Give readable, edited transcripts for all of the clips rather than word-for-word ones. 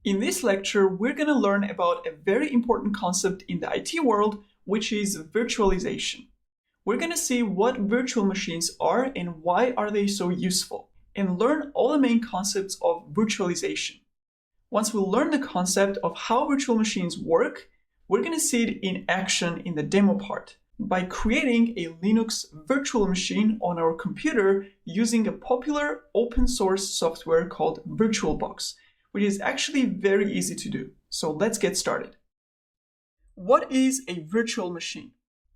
In this lecture, we're going to learn about a very important concept in the IT world, which is virtualization. We're going to see what virtual machines are and why are they so useful, and learn all the main concepts of virtualization. Once we learn the concept of how virtual machines work, we're going to see it in action in the demo part by creating a Linux virtual machine on our computer using a popular open source software called VirtualBox, which is actually very easy to do. So let's get started. What is a virtual machine?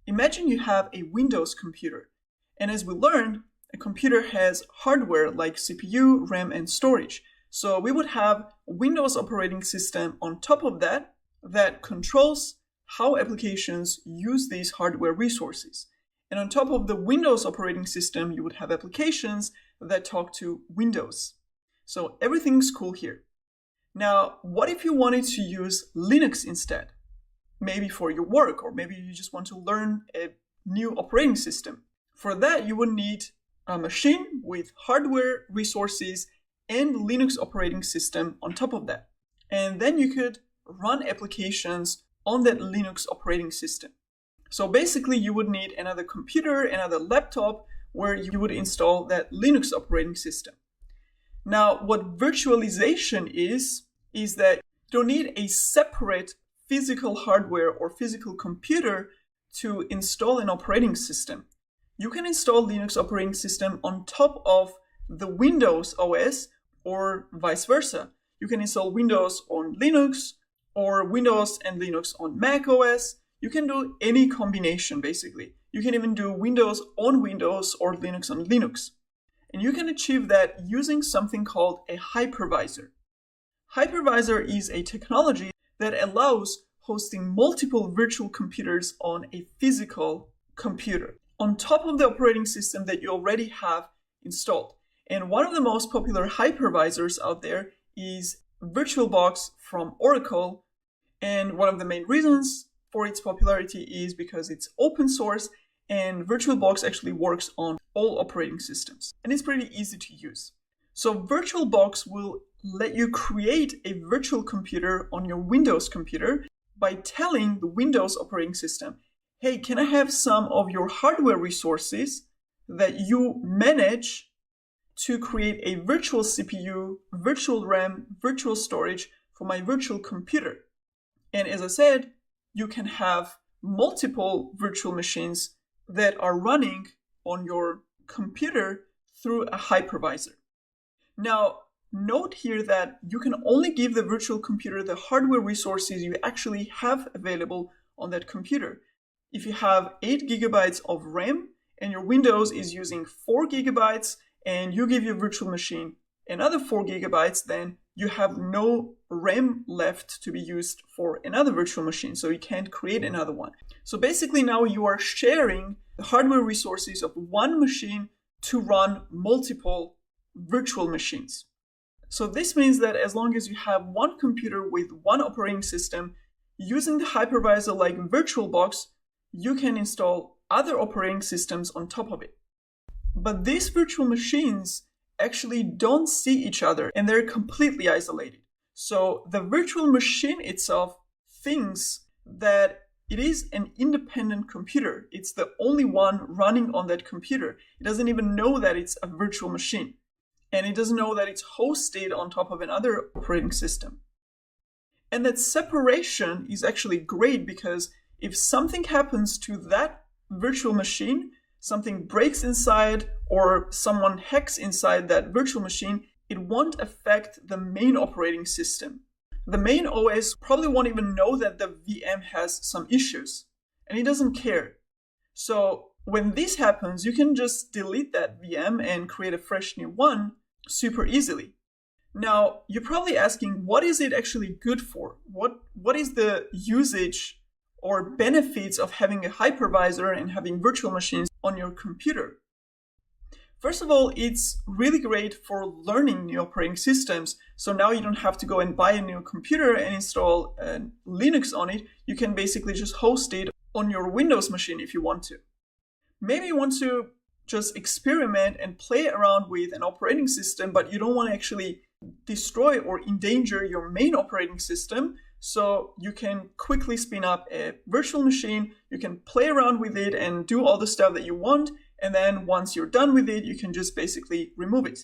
Imagine you have a Windows computer, and as we learned, a computer has hardware like CPU, RAM, and storage. So we would have a Windows operating system on top of that controls how applications use these hardware resources. And on top of the Windows operating system, you would have applications that talk to Windows. So everything's cool here. Now, what if you wanted to use Linux instead? Maybe for your work, or maybe you just want to learn a new operating system. For that, you would need a machine with hardware resources and Linux operating system on top of that. And then you could run applications on that Linux operating system. So basically, you would need another computer, another laptop, where you would install that Linux operating system. Now, what virtualization is that you don't need a separate physical hardware or physical computer to install an operating system. You can install Linux operating system on top of the Windows OS or vice versa. You can install Windows on Linux or Windows and Linux on Mac OS. You can do any combination basically. You can even do Windows on Windows or Linux on Linux. And you can achieve that using something called a hypervisor. Hypervisor is a technology that allows hosting multiple virtual computers on a physical computer on top of the operating system that you already have installed. And one of the most popular hypervisors out there is VirtualBox from Oracle. And one of the main reasons for its popularity is because it's open source and VirtualBox actually works on all operating systems. And it's pretty easy to use. So VirtualBox will let you create a virtual computer on your Windows computer by telling the Windows operating system, hey, can I have some of your hardware resources that you manage to create a virtual CPU, virtual RAM, virtual storage for my virtual computer? And as I said, you can have multiple virtual machines that are running on your computer through a hypervisor. Now, note here that you can only give the virtual computer the hardware resources you actually have available on that computer. If you have 8 gigabytes of RAM and your Windows is using 4 gigabytes and you give your virtual machine another 4 gigabytes, then you have no RAM left to be used for another virtual machine, so you can't create another one. So basically now you are sharing the hardware resources of one machine to run multiple virtual machines. So this means that as long as you have one computer with one operating system, using the hypervisor like VirtualBox, you can install other operating systems on top of it. But these virtual machines actually don't see each other and they're completely isolated. So the virtual machine itself thinks that it is an independent computer. It's the only one running on that computer. It doesn't even know that it's a virtual machine. And it doesn't know that it's hosted on top of another operating system. And that separation is actually great because if something happens to that virtual machine, something breaks inside or someone hacks inside that virtual machine, it won't affect the main operating system. The main OS probably won't even know that the VM has some issues, and it doesn't care. So when this happens, you can just delete that VM and create a fresh new one super easily. Now, you're probably asking, what is it actually good for? What is the usage or benefits of having a hypervisor and having virtual machines on your computer? First of all, it's really great for learning new operating systems. So now you don't have to go and buy a new computer and install Linux on it. You can basically just host it on your Windows machine if you want to. Maybe you want to just experiment and play around with an operating system, but you don't want to actually destroy or endanger your main operating system. So you can quickly spin up a virtual machine, you can play around with it and do all the stuff that you want. And then once you're done with it, you can just basically remove it.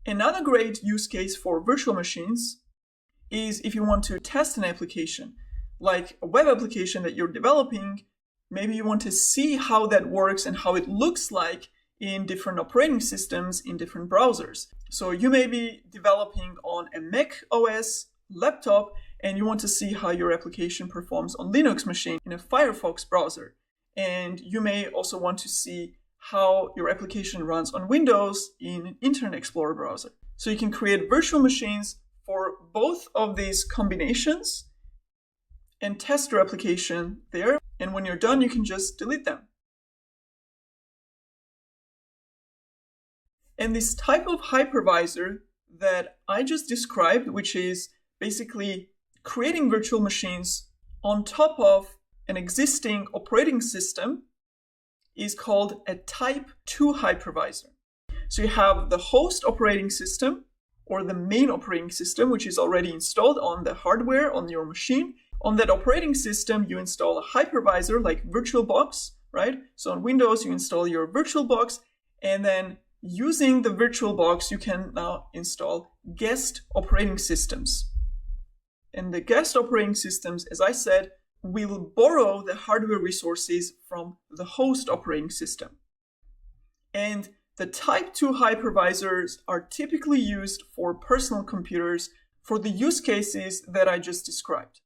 Another great use case for virtual machines is if you want to test an application, like a web application that you're developing. Maybe you want to see how that works and how it looks like in different operating systems, in different browsers. So you may be developing on a Mac OS laptop and you want to see how your application performs on Linux machine in a Firefox browser. And you may also want to see how your application runs on Windows in an Internet Explorer browser. So you can create virtual machines for both of these combinations and test your application there. And when you're done, you can just delete them. And this type of hypervisor that I just described, which is basically creating virtual machines on top of an existing operating system, is called a Type 2 hypervisor. So you have the host operating system or the main operating system, which is already installed on the hardware on your machine. On that operating system, you install a hypervisor like VirtualBox, right? So on Windows, you install your VirtualBox, and then using the VirtualBox, you can now install guest operating systems. And the guest operating systems, as I said, will borrow the hardware resources from the host operating system. And the Type 2 hypervisors are typically used for personal computers for the use cases that I just described.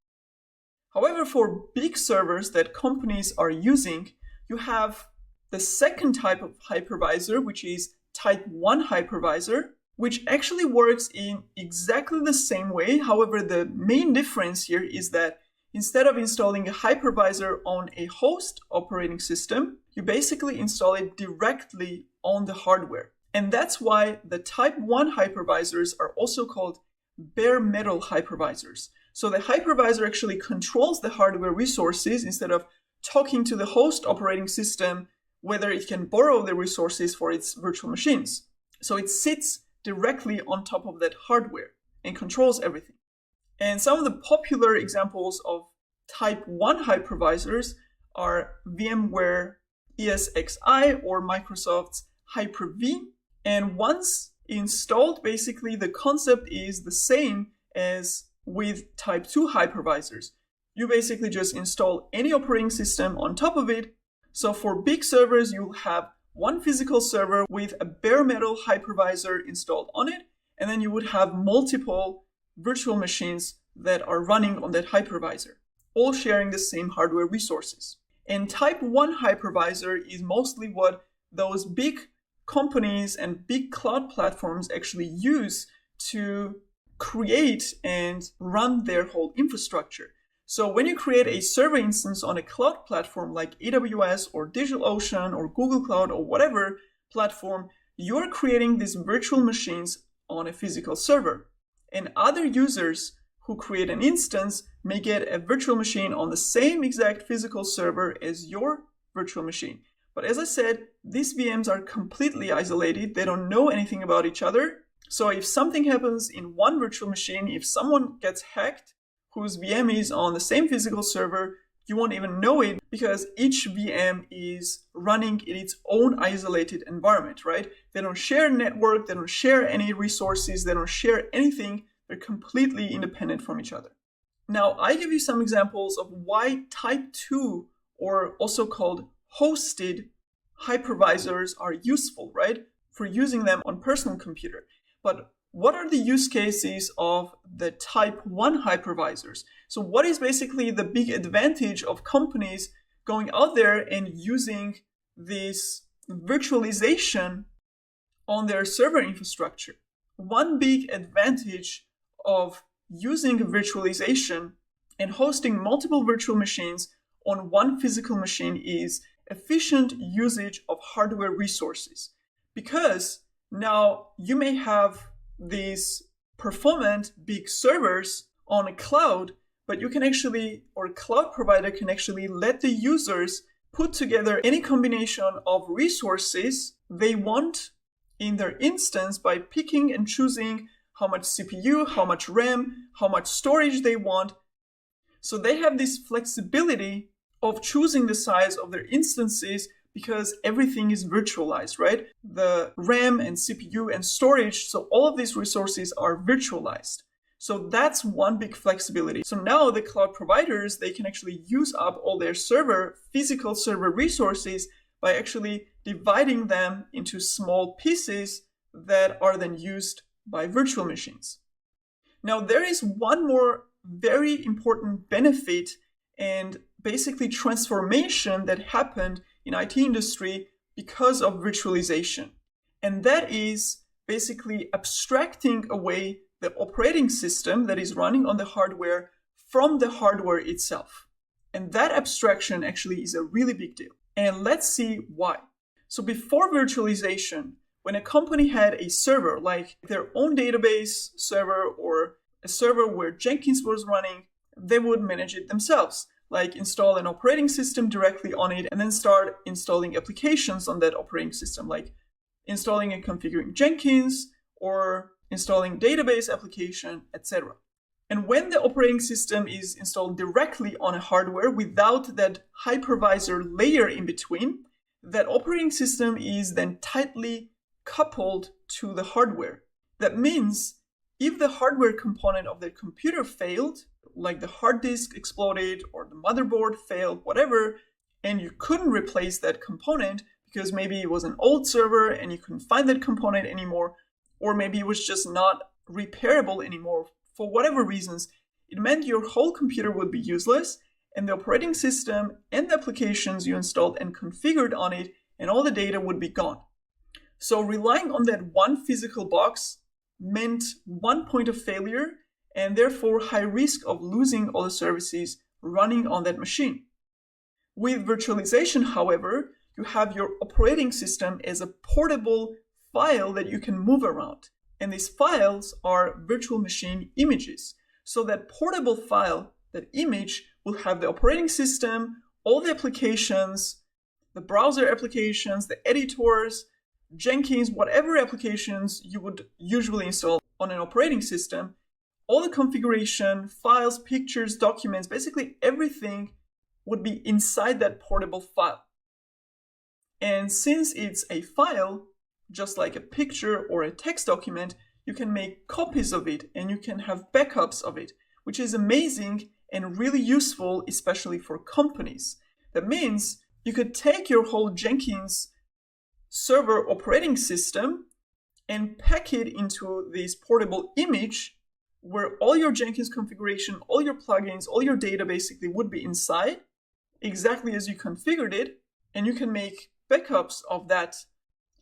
However, for big servers that companies are using, you have the second type of hypervisor, which is Type 1 hypervisor, which actually works in exactly the same way. However, the main difference here is that instead of installing a hypervisor on a host operating system, you basically install it directly on the hardware. And that's why the Type 1 hypervisors are also called bare metal hypervisors. So the hypervisor actually controls the hardware resources instead of talking to the host operating system whether it can borrow the resources for its virtual machines. So it sits directly on top of that hardware and controls everything. And some of the popular examples of Type 1 hypervisors are VMware ESXi or Microsoft's Hyper-V. And once installed, basically the concept is the same as with Type 2 hypervisors. You basically just install any operating system on top of it. So for big servers, you'll have one physical server with a bare metal hypervisor installed on it, and then you would have multiple virtual machines that are running on that hypervisor, all sharing the same hardware resources. And Type 1 hypervisor is mostly what those big companies and big cloud platforms actually use to create and run their whole infrastructure. So when you create a server instance on a cloud platform like AWS or DigitalOcean or Google Cloud or whatever platform, you're creating these virtual machines on a physical server. And other users who create an instance may get a virtual machine on the same exact physical server as your virtual machine. But as I said, these VMs are completely isolated. They don't know anything about each other. So if something happens in one virtual machine, if someone gets hacked, whose VM is on the same physical server, you won't even know it because each VM is running in its own isolated environment, right? They don't share a network, they don't share any resources, they don't share anything. They're completely independent from each other. Now, I give you some examples of why Type 2, or also called hosted hypervisors, are useful, right? For using them on personal computer. But what are the use cases of the Type 1 hypervisors? So what is basically the big advantage of companies going out there and using this virtualization on their server infrastructure? One big advantage of using virtualization and hosting multiple virtual machines on one physical machine is efficient usage of hardware resources. Because now you may have these performant big servers on a cloud, but you can actually, or a cloud provider can actually let the users put together any combination of resources they want in their instance by picking and choosing how much CPU, how much RAM, how much storage they want. So they have this flexibility of choosing the size of their instances because everything is virtualized, right? The RAM and CPU and storage, so all of these resources are virtualized. So that's one big flexibility. So now the cloud providers, they can actually use up all their physical server resources by actually dividing them into small pieces that are then used by virtual machines. Now, there is one more very important benefit and basically transformation that happened in IT industry because of virtualization. And that is basically abstracting away the operating system that is running on the hardware from the hardware itself. And that abstraction actually is a really big deal. And let's see why. So before virtualization, when a company had a server, like their own database server or a server where Jenkins was running, they would manage it themselves, like install an operating system directly on it and then start installing applications on that operating system, like installing and configuring Jenkins or installing database application, etc. And when the operating system is installed directly on a hardware without that hypervisor layer in between, that operating system is then tightly coupled to the hardware. That means if the hardware component of the computer failed, like the hard disk exploded or the motherboard failed, whatever, and you couldn't replace that component because maybe it was an old server and you couldn't find that component anymore, or maybe it was just not repairable anymore for whatever reasons, it meant your whole computer would be useless and the operating system and the applications you installed and configured on it and all the data would be gone. So relying on that one physical box meant one point of failure and therefore high risk of losing all the services running on that machine. With virtualization, however, you have your operating system as a portable file that you can move around. And these files are virtual machine images. So that portable file, that image, will have the operating system, all the applications, the browser applications, the editors, Jenkins, whatever applications you would usually install on an operating system, all the configuration, files, pictures, documents, basically everything would be inside that portable file. And since it's a file, just like a picture or a text document, you can make copies of it and you can have backups of it, which is amazing and really useful, especially for companies. That means you could take your whole Jenkins server operating system and pack it into this portable image where all your Jenkins configuration, all your plugins, all your data basically would be inside, exactly as you configured it, and you can make backups of that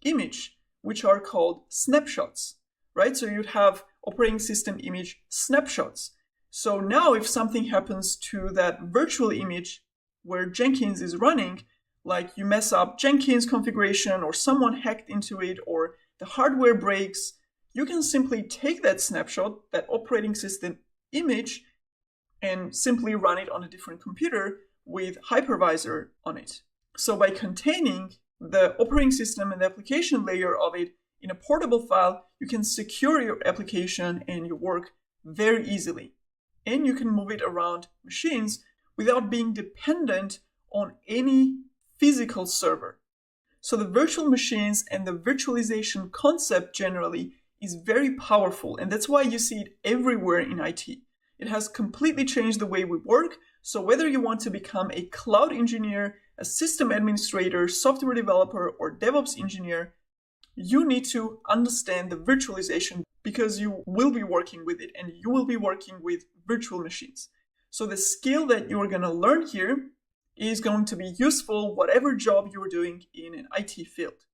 image, which are called snapshots, right? So you'd have operating system image snapshots. So now if something happens to that virtual image where Jenkins is running, like you mess up Jenkins configuration or someone hacked into it or the hardware breaks, you can simply take that snapshot, that operating system image, and simply run it on a different computer with hypervisor on it. So by containing the operating system and the application layer of it in a portable file, you can secure your application and your work very easily. And you can move it around machines without being dependent on any physical server. So the virtual machines and the virtualization concept generally is very powerful, and that's why you see it everywhere in IT. It has completely changed the way we work. So whether you want to become a cloud engineer, a system administrator, software developer, or DevOps engineer, you need to understand the virtualization because you will be working with it and you will be working with virtual machines. So the skill that you're going to learn here is going to be useful whatever job you're doing in an IT field.